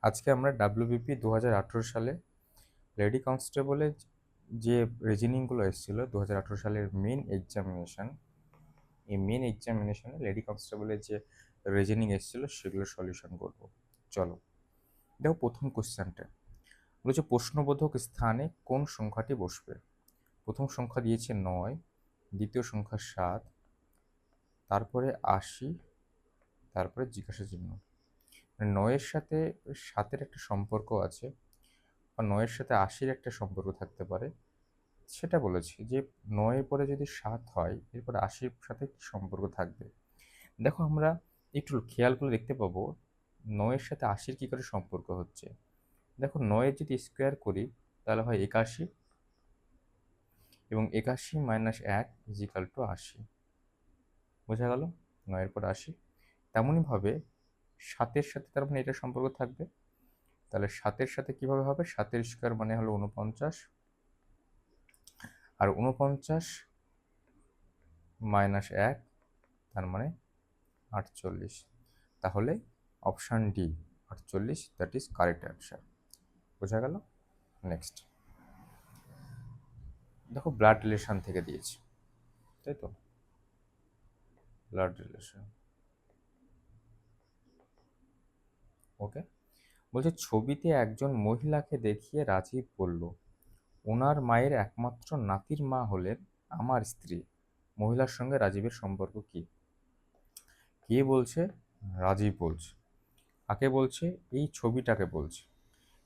আজকে আমরা ডাব্লিউবিপি 2018 সালে লেডি কনস্টেবলের যে রিজনিংগুলো এসেছিলো 2018 সালের মেন এক্সামিনেশন, এই মেন এক্সামিনেশনে লেডি কনস্টেবলের যে রিজনিং এসেছিলো সেগুলো সলিউশন করব। চলো দেখো, প্রথম কোশ্চেনটা বলেছে প্রশ্নবোধক স্থানে কোন সংখ্যাটি বসবে। প্রথম সংখ্যা দিয়েছে 9, দ্বিতীয় সংখ্যা 7, তারপরে 80, তারপরে জিজ্ঞাসা চিহ্ন। মানে 9-এর সাথে 7-এর একটা সম্পর্ক আছে, বা 9-এর সাথে 80-র একটা সম্পর্ক থাকতে পারে। সেটা বলেছি যে 9-এর পরে যদি 7 হয়, এরপরে 80-র সাথে কি সম্পর্ক থাকবে। দেখো, আমরা একটু খেয়াল করে দেখতে পাবো 9-এর সাথে 80-র কী করে সম্পর্ক হচ্ছে। দেখো, 9-এর যদি স্কোয়ার করি তাহলে হয় 81, এবং 81 মাইনাস 1 ইজিক্যাল টু 80। বোঝা গেল? 9-এর পর 80। তেমনইভাবে 7-এর সাথে তার মানে এটা সম্পর্ক থাকবে। তাহলে 7-এর সাথে কীভাবে হবে? 7-এর স্কোয়ার মানে হলো 49, আর 49 মাইনাস 1 তার মানে 48। তাহলে option D 48, that is correct answer. বোঝা গেল? নেক্সট দেখো, ব্লাড রিলেশন থেকে দিয়েছি, তাই তো? ব্লাড রিলেশন, ওকে। বলছে ছবিতে একজন মহিলাকে দেখিয়ে রাজীব বলল, ওনার মায়ের একমাত্র নাতির মা হলেন আমার স্ত্রী। মহিলার সঙ্গে রাজীবের সম্পর্ক কি? কে বলছে? রাজীব বলছে। কাকে বলছে? এই ছবিটাকে বলছে।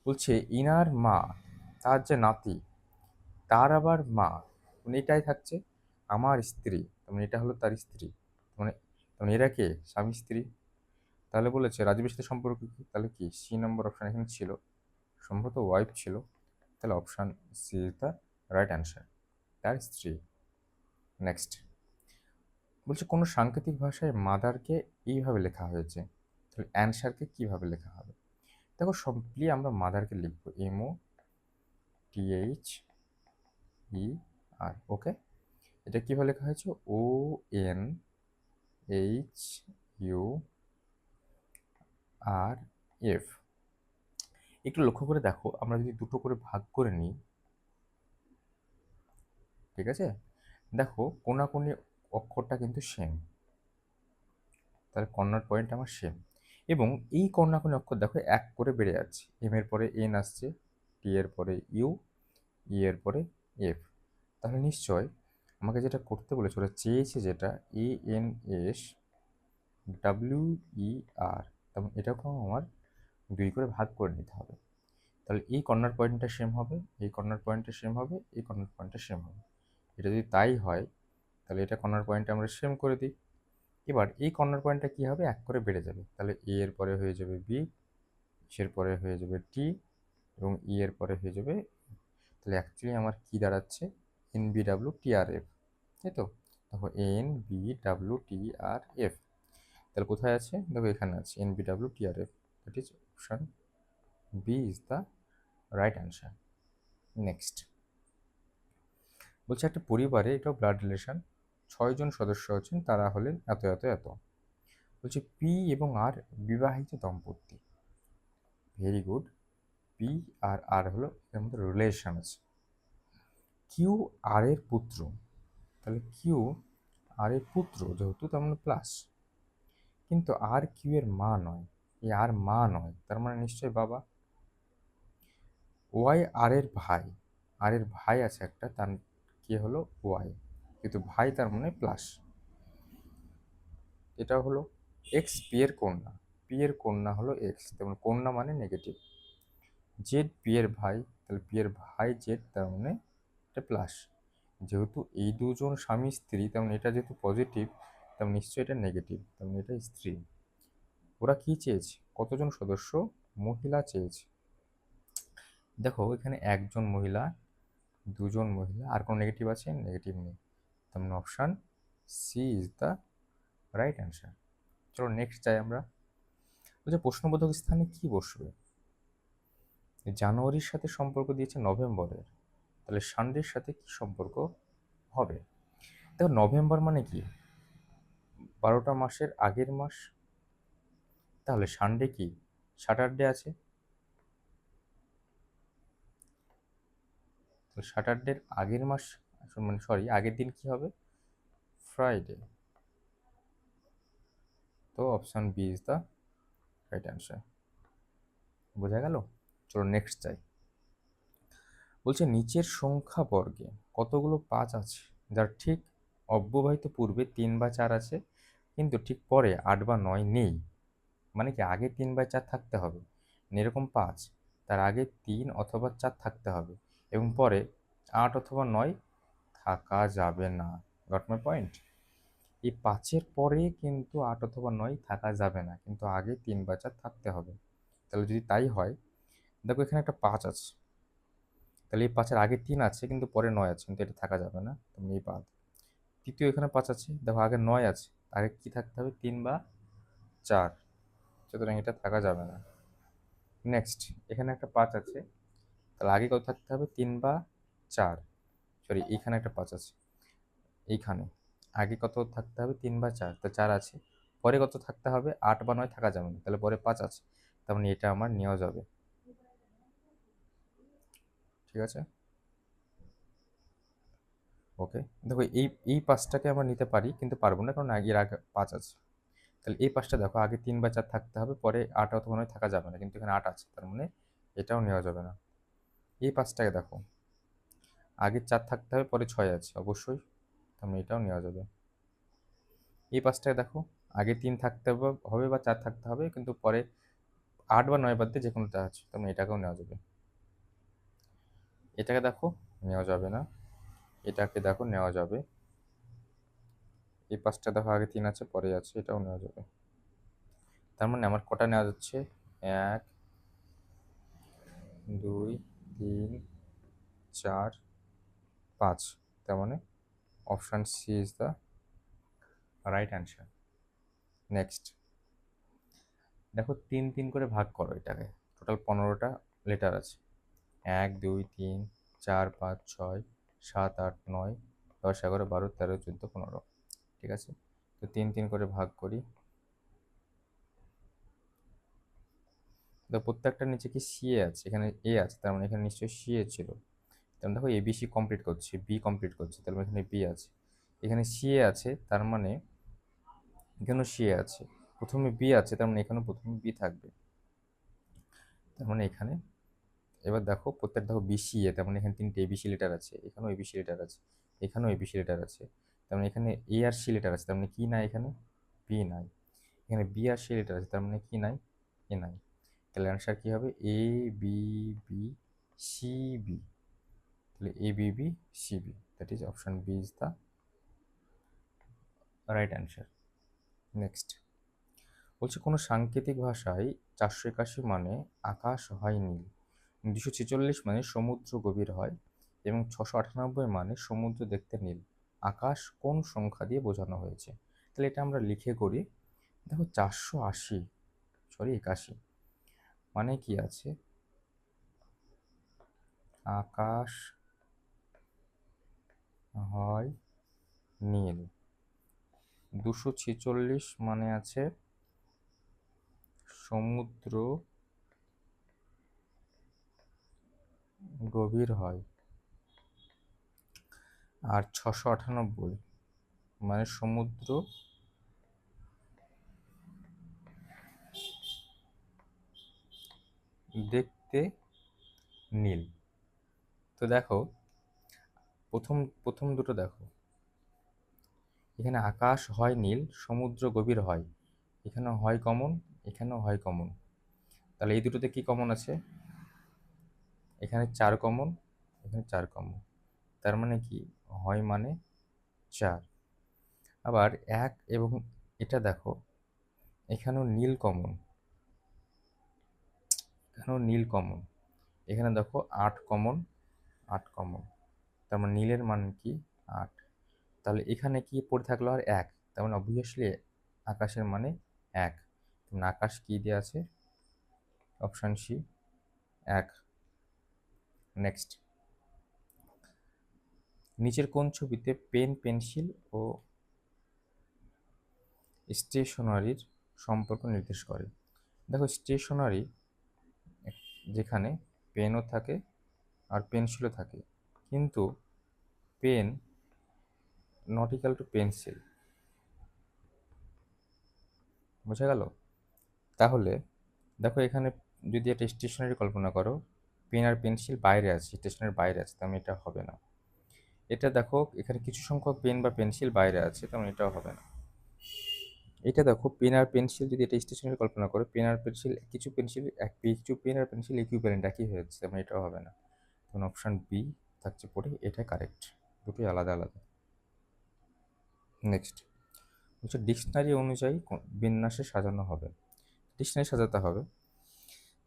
বলছে ইনার মা, তার যে নাতি, তার আবার মা, মানে এটাই থাকছে আমার স্ত্রী, মানে এটা হলো তার স্ত্রী, মানে মানে এরা কে? স্বামী স্ত্রী। তাহলে বলেছে রাজীবের সাথে সম্পর্ক কি? তাহলে কি সি নম্বর অপশান এখানে ছিল, সম্ভবত ওয়াইফ ছিল। তাহলে option C is the right answer, তার স্ত্রী। নেক্সট বলছে কোনো সাংকেতিক ভাষায় মাদারকে এইভাবে লেখা হয়েছে, তাহলে অ্যান্সারকে কিভাবে লেখা হবে? দেখো, সিম্পলি আমরা মাদারকে লিখবো MOTHER, ওকে। এটা কিভাবে লেখা হয়েছে? ONHURF। একটু লক্ষ্য করে দেখো, আমরা যদি দুটো করে ভাগ করে নিই, ঠিক আছে, দেখো কোনাকুনি অক্ষরটা কিন্তু সেম, তাহলে কর্নার পয়েন্ট আমার সেম। এবং এই কর্নাকুনি অক্ষর দেখো এক করে বেড়ে যাচ্ছে, এম এর পরে এন আসছে, টি এর পরে ইউ, ই এর পরে এফ। তাহলে নিশ্চয় আমাকে যেটা করতে বলেছে, ওরা চেয়েছে যেটা ANS WER, তেমন এটাকেও আমার 2 করে ভাগ করে নিতে হবে। তাহলে এই কর্নার পয়েন্টটা সেম হবে, এই কর্নার পয়েন্টটা সেম হবে, এই কর্নার পয়েন্টটা সেম হবে। এটা যদি তাই হয়, তাহলে এটা কর্নার পয়েন্টটা আমরা সেম করে দিই। এবার এই কর্নার পয়েন্টটা কী হবে? এক করে বেড়ে যাবে। তাহলে এ এর পরে হয়ে যাবে বি, এর পরে হয়ে যাবে টি, এবং ই এর পরে হয়ে যাবে। তাহলে অ্যাকচুয়ালি আমার কি দাঁড়াচ্ছে? NBWTRF, তাই তো? দেখো NBWTRF, তাহলে কোথায় আছে? দেখো এখানে আছে NBWTRF, that is option B is the right answer. Next বলছে একটা পরিবারে, এটাও ব্লাড রিলেশন, 6 জন সদস্য আছেন, তারা হলেন এত এত এত। বলছে পি এবং আর বিবাহিত দম্পতি। Very good. পি আর আর হলো এর মধ্যে রিলেশন আছে। কিউ আর এর পুত্র, তাহলে কিউ আর এর পুত্র যেহেতু, তার মানে প্লাস, কিন্তু আর কিউ এর মা নয়, এই আর মা নয়, তার মানে নিশ্চয়ই বাবা। ওয়াই আর এর ভাই, আর এর ভাই আছে একটা, তার কি হলো? ওয়াই, কিন্তু ভাই তার মানে প্লাস। এটা হলো এক্স পি এর কন্যা, পি এর কন্যা হলো এক্স, তেমন কন্যা মানে নেগেটিভ। জেড পি এর ভাই, তাহলে পি এর ভাই জেড, তার মানে এটা প্লাস। যেহেতু এই দুজন স্বামী স্ত্রী, তেমন এটা যেহেতু পজিটিভ, তেমন নিশ্চয়ই এটা নেগেটিভ, তেমন এটা স্ত্রী। ওরা কি চেয়েছে? কতজন সদস্য? মহিলা চেয়েছে। দেখো এখানে একজন মহিলা, দুজন মহিলা, আর কোনো নেগেটিভ আছে? নেগেটিভ নেই, তেমন option C is the right answer. চলো নেক্সট যাই আমরা। বলছে প্রশ্নবোধক স্থানে কি বসবে? জানুয়ারির সাথে সম্পর্ক দিয়েছে নভেম্বরের, তাহলে সানডের সাথে কি সম্পর্ক হবে? দেখো নভেম্বর মানে কি? 12টা মাসের আগের মাস। তাহলে সানডে কি? স্যাটারডে আছে, স্যাটারডের আগের মাস, মানে সরি, আগের দিন কি হবে? ফ্রাইডে। তো option B is the right answer. বোঝা গেল? চলো নেক্সট যাই। বলছে নিচের সংখ্যা বর্গে কতগুলো 5 আছে যার ঠিক অব্যবহিত পূর্বে 3 বা 4 আছে, কিন্তু ঠিক পরে 8 বা 9 নেই। মানে কি, আগে 3 বাই 4 থাকতে হবে, এরকম 5, তার আগে 3 অথবা 4 থাকতে হবে, এবং পরে 8 অথবা 9 থাকা যাবে না। Got my point? এই 5-এর পরে কিন্তু 8 অথবা 9 থাকা যাবে না, কিন্তু আগে 3 বা 4 থাকতে হবে। তাহলে যদি তাই হয়, দেখো এখানে একটা 5 আছে, তাহলে এই 5-এর আগে 3 আছে কিন্তু পরে 9 আছে, কিন্তু এটা থাকা যাবে না, তুমি এই বাদ। তৃতীয় এখানে 5 আছে, দেখো আগে 9 আছে, আগে কি থাকতে হবে? 3 বা 4, সুতরাং এটা থাকা যাবে না। নেক্সট, এখানে একটা 5 আছে, তাহলে আগে কত থাকতে হবে? 3 বা 4। সরি, এইখানে একটা 5 আছে, এইখানে আগে কত থাকতে হবে? 3 বা 4, তো 4 আছে, পরে কত থাকতে হবে? 8 বা 9 থাকা যাবে না, তাহলে পরে 5 আছে, তার মানে এটা আমার নেওয়া যাবে। ঠিক আছে, ওকে। দেখো এই এই 5টাকে আমরা নিতে পারি, কিন্তু পারবো না, কারণ এর আগে 5 আছে। তাহলে এই 5টা দেখো, আগে 3 বা 4 থাকতে হবে, পরে 8 অথবা 9 থাকা যাবে না, কিন্তু এখানে 8 আছে, তার মানে এটাও নেওয়া যাবে না। এই 5টাকে দেখো, আগে 4 থাকতে হবে, পরে 6 আছে অবশ্যই, তার মানে এটাও নেওয়া যাবে। এই 5টায় দেখো, আগে 3 থাকতে হবে বা 4 থাকতে হবে, কিন্তু পরে 8 বা 9 বাদ দিয়ে যে কোনোটা আছে, তার মানে এটাকেও নেওয়া যাবে। এটাকে দেখো, নেওয়া যাবে না। এটাকে দেখো, নেওয়া যাবে। এই 5টা দেখো, আগে 3 আছে, পরে আছে, এটাও নেওয়া যাবে। তার মানে আমার কটা নেওয়া যাচ্ছে? 1, 2, 3, 4, 5। তার মানে option C is the right answer. Next, দেখো 3 3 করে ভাগ করো এটাকে, টোটাল 15টা লেটার আছে। 1, 2, 3, 4, 5, 6, 7, 8, 9, 10, 11, 12, 13, 14, 15। ঠিক আছে, তো 3 3 করে ভাগ করি। তো প্রত্যেকটার নিচে কি সি এ আছে? এখানে এ আছে, তার মানে এখানে নিশ্চয়ই সি এ ছিল। তাহলে দেখো এ বি সি কমপ্লিট করছে, বি কমপ্লিট করছে, তার মানে এখানে বি আছে। এখানে সি এ আছে, তার মানে এখানেও সি এ আছে। প্রথমে বি আছে, তার মানে এখানেও প্রথমে বি থাকবে। তার মানে এখানে, এবার দেখো প্রত্যেক, দেখো বিসি এ, তার মানে এখানে 3টে এবিসি লেটার আছে, এখানেও এবিসি লেটার আছে, এখানেও এবিসি লেটার আছে, তার মানে এখানে এ আর সি লেটার আছে, তার মানে কি নাই? এখানে বি নাই। এখানে বি আর সি লেটার আছে, তার মানে কি নাই? এ নাই। তাহলে অ্যান্সার কি হবে? A B B C B. তাহলে A B B C B, that is option B is the right answer. Next, বলছে কোনো সাংকেতিক ভাষায় 481 মানে আকাশ হয় নীল, 246 মানে সমুদ্র গভীর হয়, এবং 698 মানে সমুদ্র দেখতে নীল। আকাশ কোন সংখ্যা দিয়ে বোঝানো হয়েছে? তাহলে এটা আমরা লিখে করি। দেখো 480, সরি 81, মানে কি আছে? আকাশ হয় নীল। 246 মানে আছে সমুদ্র গভীর হয়, আর 698 মানে সমুদ্র দেখতে নীল। তো দেখো প্রথম প্রথম দুটো দেখো, এখানে আকাশ হয় নীল, সমুদ্র গভীর হয়, এখানেও হয় কমন, এখানেও হয় কমন। তাহলে এই দুটোতে কি কমন আছে? এখানে 4 কমন, এখানে 4 কমন, তার মানে কি? হয় মানে 4। আবার 1 এবং এটা দেখো, এখানেও নীল কমন, এখানেও নীল কমন, এখানে দেখো 8 কমন, 8 কমন, তার মানে নীলের মান কি? 8। তাহলে এখানে কি পড়ে থাকলো? আর 1, তার মানে অবভিয়াসলি আকাশের মানে 1। আকাশ কি দিয়ে আছে? Option C, 1। নেক্সট, নিচের কোন ছবিতে পেন, পেন্সিল ও স্টেশনারির সম্পর্ক নির্দেশ করে? দেখো স্টেশনারি যেখানে পেনও থাকে আর পেন্সিলও থাকে, কিন্তু pen not equal to pencil. বোঝা গেল? তাহলে দেখো এখানে যদি একটা স্টেশনারি কল্পনা করো, পেন আর পেন্সিল বাইরে আছে, স্টেশনের বাইরে আছে, তার মানে এটা হবে না। এটা দেখো এখানে কিছু সংখ্যক পেন বা পেন্সিল বাইরে আছে, তার মানে এটাও হবে না। এটা দেখো পেন আর পেন্সিল, যদি এটা স্টেশনারি কল্পনা করো, পেন আর পেন্সিল, কিছু পেন আর পেন্সিল ইকুইভ্যালেন্ট একই হয়ে যাচ্ছে, মানে এটাও হবে না। তখন অপশন বি থাকছে পড়ে, এটা কারেক্ট। দুটোই আলাদা আলাদা। নেক্সট হচ্ছে ডিকশনারি অনুযায়ী বিন্যাসে সাজানো হবে। ডিকশনারি সাজাতে হবে।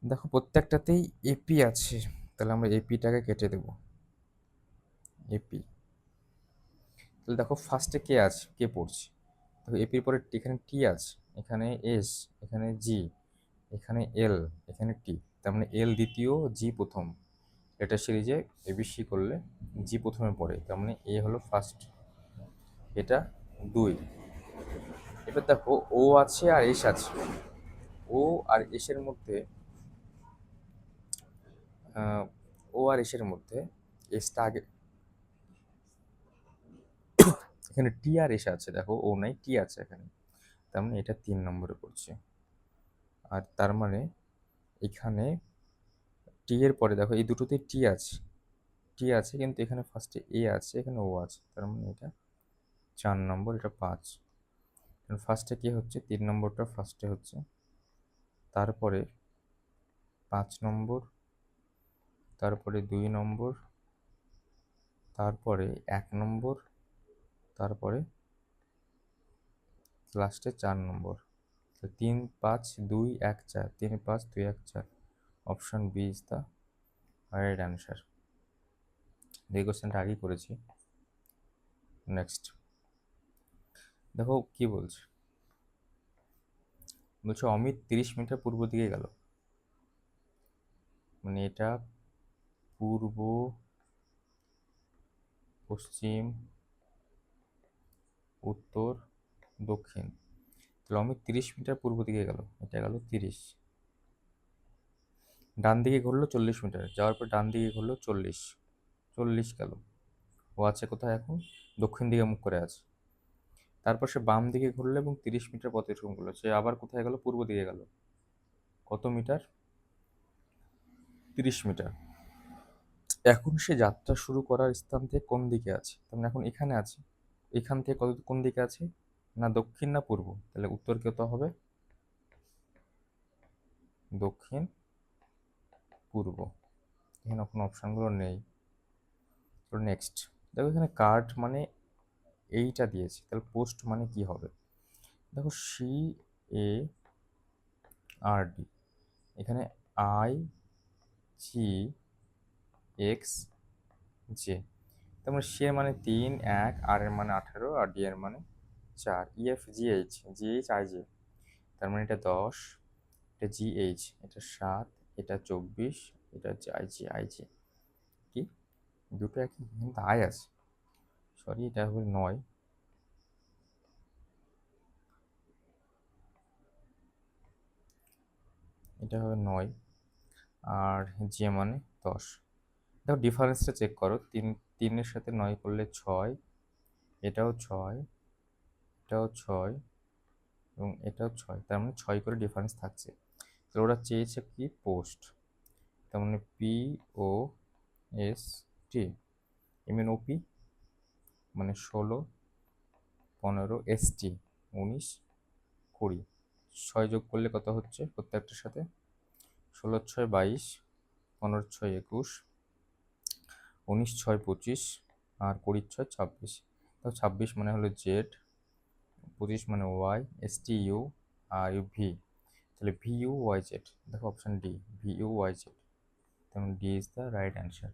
দেখো প্রত্যেকটাতেই এপি আছে, তাহলে আমরা এপিটাকে কেটে দেব। এপি, তাহলে দেখো ফার্স্টে কে আছে, কে পড়ছে। দেখো এপির পরে এখানে টি আছে, এখানে এস, এখানে জি, এখানে এল, এখানে টি, তার মানে এল দ্বিতীয়, জি প্রথম। এটা সিরিজে এবিসি করলে জি প্রথমে পড়ে, তার মানে এ হলো ফার্স্ট, এটা 2। এবার দেখো ও আছে আর এস আছে, ও আর এসের মধ্যে ও আর এসের মধ্যে এসটা আগে, এখানে টি আর এস আছে, দেখো ও নাই, টি আছে এখানে, তার মানে এটা 3 নম্বরে পড়ছে। আর তার মানে এখানে টি এর পরে দেখো এই দুটোতে টি আছে, টি আছে, কিন্তু এখানে ফার্স্টে এ আছে, এখানে ও আছে, তার মানে এটা 4 নম্বর, এটা 5। ফার্স্টে কি হচ্ছে, 3 নম্বরটা ফার্স্টে হচ্ছে, তারপরে 5 নম্বর, তারপরে 2 নম্বর, তারপরে 1 নম্বর, তারপরে লাস্টে 4 নম্বর। 3 5 2 1 4, 3 5 2 1 4। Option B is the right answer. এই কোশ্চেনটা আগেই করেছি। নেক্সট দেখো কি বলছে, বলছে অমিত 30 মিটার পূর্ব দিকে গেল, মানে এটা পূর্ব, পশ্চিম, উত্তর, দক্ষিণ। তাহলে অমিত 30 মিটার পূর্ব দিকে গেল, এটা গেল 30। ডান দিকে ঘুরলো 40 মিটার, যাওয়ার পর ডান দিকে ঘুরলো 40, 40 গেল। ও আছে কোথায় এখন, দক্ষিণ দিকে মুখ করে আছে। তারপর সে বাম দিকে ঘুরলো এবং 30 মিটার পথ অতিক্রম করলো, সে আবার কোথায় গেল, পূর্ব দিকে গেল। কত মিটার, 30 মিটার। এখন সে যাত্রা শুরু করার স্থান থেকে কোন দিকে আছে, তার মানে এখন এখানে আছে, এখান থেকে কোন দিকে আছে, না দক্ষিণ না পূর্ব, তাহলে উত্তর কত হবে, দক্ষিণ পূর্ব। এখানে কোনো অপশানগুলো নেই। তো নেক্সট দেখো এখানে কার্ড মানে এইটা দিয়েছে, তাহলে পোস্ট মানে কি হবে। দেখো CARD, এখানে IGXJ, তার মানে সে মানে 3 1, আর এর মানে 18, আর ডি এর মানে 4, EFGH তার মানে এটা 10, এটা GH, এটা 7, এটা 24, এটা হচ্ছে IJ কি, দুটো একই, কিন্তু আই আছে, সরি এটা হবে 9, এটা হবে 9, আর জে মানে 10। দেখো ডিফারেন্সটা চেক করো, 3 সাথে 9 করলে 6, এটাও 6, এটাও 6, এবং এটাও 6, তার মানে 6 করে ডিফারেন্স থাকছে। তো ওরা চেয়েছে কি, পোস্ট, তার মানে POST, MNOP মানে 16, 15, ST 19, 20, 6 যোগ করলে কত হচ্ছে প্রত্যেকটার সাথে, 16 6 22, 15 6 21, 19 6 25, আর 20 6 26। তো 26 মানে হলো জেড, 25 মানে ওয়াই, STU, আর ভি, তাহলে VUYZ। দেখো অপশন ডি, VUYZ, তেমন D is the right answer.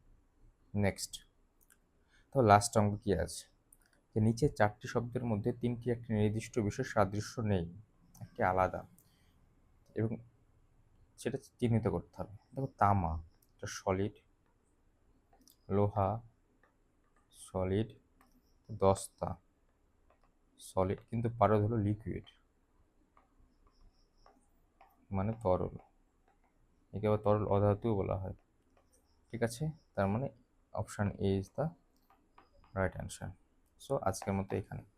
Next তো লাস্ট অঙ্ক কি আছে, যে নিচে 4টি শব্দের মধ্যে 3টি একটি নির্দিষ্ট বিষয় সাদৃশ্য নেই, একটি আলাদা, এবং সেটা চিহ্নিত করতে হবে। দেখো তামা, এটা সলিড, লোহা সলিড, দস্তা সলিড, কিন্তু পারদ হলো লিকুইড, মানে তরল, একে আবার তরল অধাতুও বলা হয়। ঠিক আছে, তার মানে option A is the right answer. So আজকের মতো এখানে।